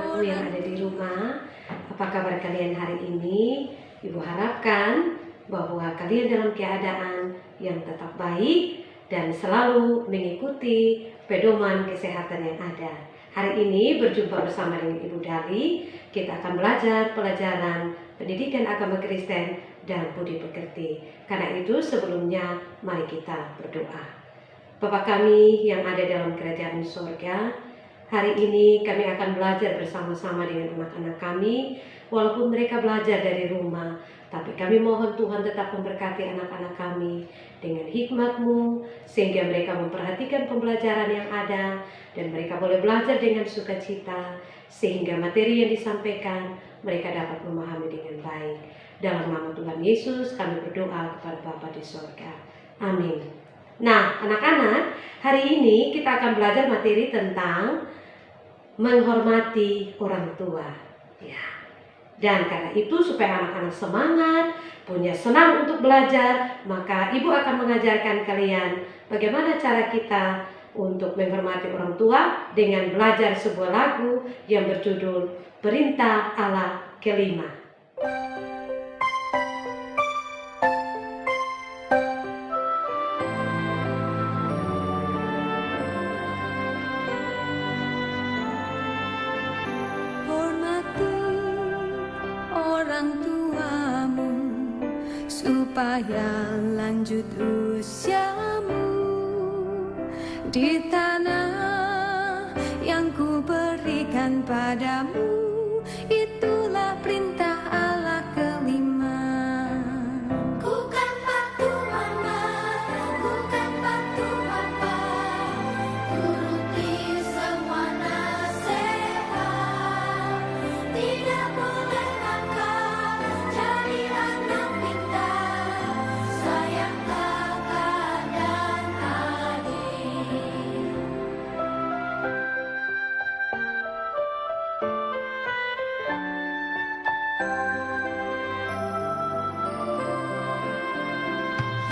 anak-anakku yang ada di rumah. Apa kabar kalian hari ini? Ibu harapkan bahwa kalian dalam keadaan yang tetap baik dan selalu mengikuti pedoman kesehatan yang ada. Hari ini berjumpa bersama dengan Ibu Dali. Kita akan belajar pelajaran pendidikan agama Kristen dan budi pekerti. Karena itu sebelumnya mari kita berdoa. Bapa kami yang ada dalam kerajaan surga, hari ini kami akan belajar bersama-sama dengan anak-anak kami. Walaupun mereka belajar dari rumah, tapi kami mohon Tuhan tetap memberkati anak-anak kami dengan hikmat-Mu, sehingga mereka memperhatikan pembelajaran yang ada, dan mereka boleh belajar dengan sukacita, sehingga materi yang disampaikan mereka dapat memahami dengan baik. Dalam nama Tuhan Yesus kami berdoa kepada Bapa di surga. Amin. Nah, anak-anak, hari ini kita akan belajar materi tentang menghormati orang tua. Ya. Dan karena itu supaya anak-anak semangat, punya senang untuk belajar, maka Ibu akan mengajarkan kalian bagaimana cara kita untuk menghormati orang tua dengan belajar sebuah lagu yang berjudul Perintah Allah Kelima. Supaya lanjut usiamu di tanah yang ku berikan padamu. Itulah perintah Allah kelima. Ku kan patuh mama, ku kan patuh papa, turuti semua nasihat. Tidak boleh nakal, jadi anak pintar, sayang kakak dan adik.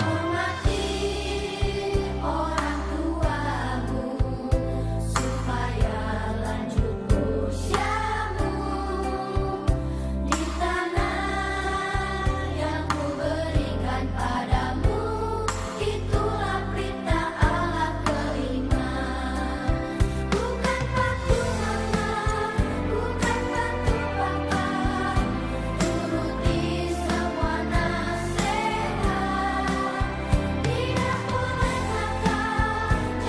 Hormati orang tuamu supaya lanjut usiamu di tanah yang ku berikan padamu. Itulah perintah Allah kelima. Bukan patuh mama, bukan patuh papa, turuti semua nasihat. Tidak boleh nakal,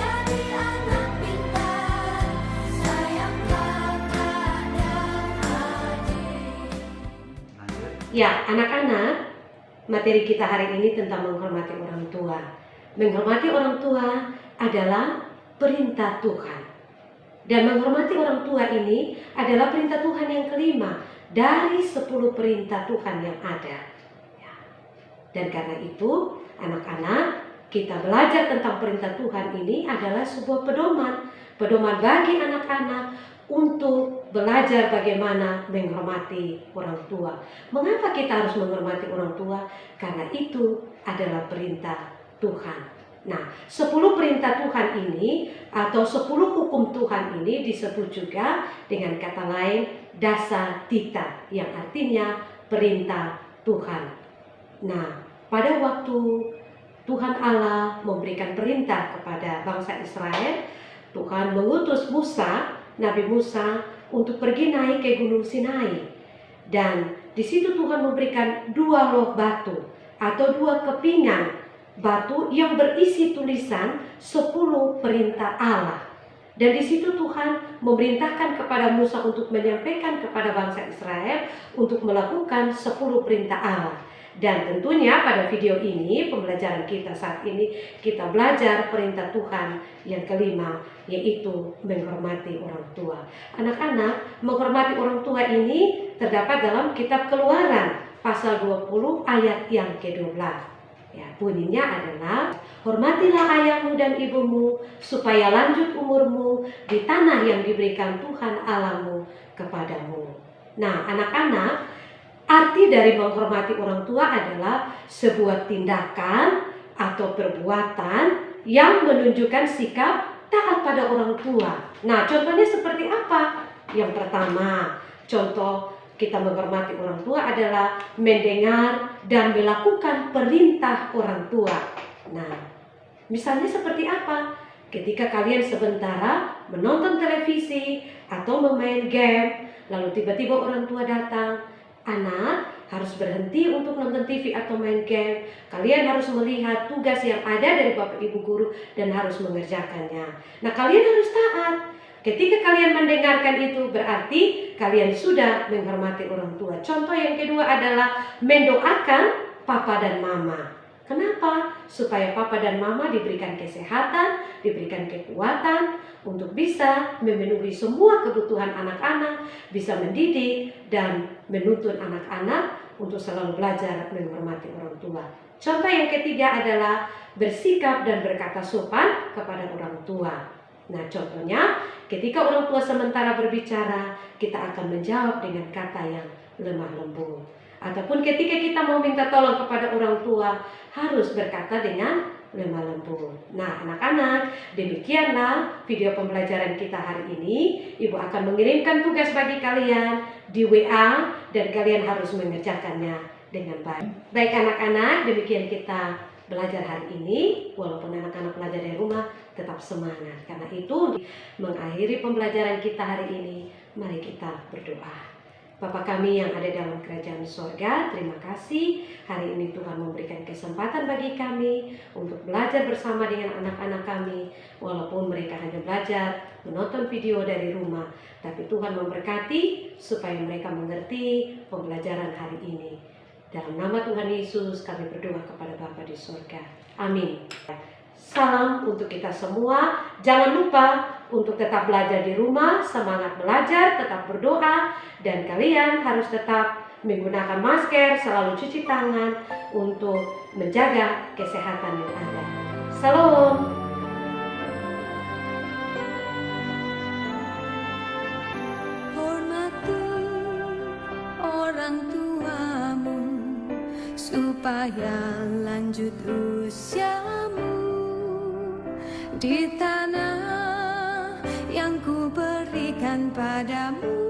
jadi anak pintar, sayang kakak dan adik. Ya, anak-anak, materi kita hari ini tentang menghormati orang tua. Menghormati orang tua adalah perintah Tuhan. Dan menghormati orang tua ini adalah perintah Tuhan yang kelima dari 10 perintah Tuhan yang ada. Ya. Dan karena itu, anak-anak, kita belajar tentang perintah Tuhan ini adalah sebuah pedoman. Pedoman bagi anak-anak untuk belajar bagaimana menghormati orang tua. Mengapa kita harus menghormati orang tua? Karena itu adalah perintah Tuhan. Nah, 10 perintah Tuhan ini atau 10 hukum Tuhan ini disebut juga dengan kata lain dasar tita, yang artinya perintah Tuhan. Nah, pada waktu Tuhan Allah memberikan perintah kepada bangsa Israel, Tuhan mengutus Musa, Nabi Musa, untuk pergi naik ke Gunung Sinai. Dan di situ Tuhan memberikan 2 loh batu atau 2 kepingan batu yang berisi tulisan 10 perintah Allah. Dan di situ Tuhan memerintahkan kepada Musa untuk menyampaikan kepada bangsa Israel untuk melakukan 10 perintah Allah. Dan tentunya pada video ini, pembelajaran kita saat ini, kita belajar perintah Tuhan yang kelima, yaitu menghormati orang tua. Anak-anak, menghormati orang tua ini terdapat dalam kitab Keluaran pasal 20 ayat yang ke-12. Ya, bunyinya adalah, hormatilah ayahmu dan ibumu supaya lanjut umurmu di tanah yang diberikan Tuhan Allahmu kepadamu. Nah, anak-anak, arti dari menghormati orang tua adalah sebuah tindakan atau perbuatan yang menunjukkan sikap taat pada orang tua. Nah, contohnya seperti apa? Yang pertama, contoh kita menghormati orang tua adalah mendengar dan melakukan perintah orang tua. Nah, misalnya seperti apa? Ketika kalian sementara menonton televisi atau memain game, lalu tiba-tiba orang tua datang, anak harus berhenti untuk nonton TV atau main game. Kalian harus melihat tugas yang ada dari Bapak Ibu guru dan harus mengerjakannya. Nah, kalian harus taat. Ketika kalian mendengarkan itu berarti kalian sudah menghormati orang tua. Contoh yang kedua adalah mendoakan papa dan mama. Kenapa? Supaya papa dan mama diberikan kesehatan, diberikan kekuatan untuk bisa memenuhi semua kebutuhan anak-anak, bisa mendidik dan menuntun anak-anak untuk selalu belajar menghormati orang tua. Contoh yang ketiga adalah bersikap dan berkata sopan kepada orang tua. Nah, contohnya ketika orang tua sementara berbicara, kita akan menjawab dengan kata yang lemah lembut. Ataupun ketika kita mau minta tolong kepada orang tua, harus berkata dengan lemah lembut. Nah, anak-anak, demikianlah video pembelajaran kita hari ini. Ibu akan mengirimkan tugas bagi kalian di WA dan kalian harus mengerjakannya dengan baik. Baik anak-anak, demikian kita belajar hari ini. Walaupun anak-anak belajar dari rumah, tetap semangat. Karena itu, mengakhiri pembelajaran kita hari ini, mari kita berdoa. Bapa kami yang ada dalam kerajaan sorga, terima kasih hari ini Tuhan memberikan kesempatan bagi kami untuk belajar bersama dengan anak-anak kami. Walaupun mereka hanya belajar menonton video dari rumah, tapi Tuhan memberkati supaya mereka mengerti pembelajaran hari ini. Dalam nama Tuhan Yesus kami berdoa kepada Bapa di sorga. Amin. Salam untuk kita semua. Jangan lupa untuk tetap belajar di rumah, semangat belajar, tetap berdoa, dan kalian harus tetap menggunakan masker, selalu cuci tangan untuk menjaga kesehatan yang ada. Salam. Hormati orang tuamu supaya lanjut usiamu di tanah yang ku berikan padamu.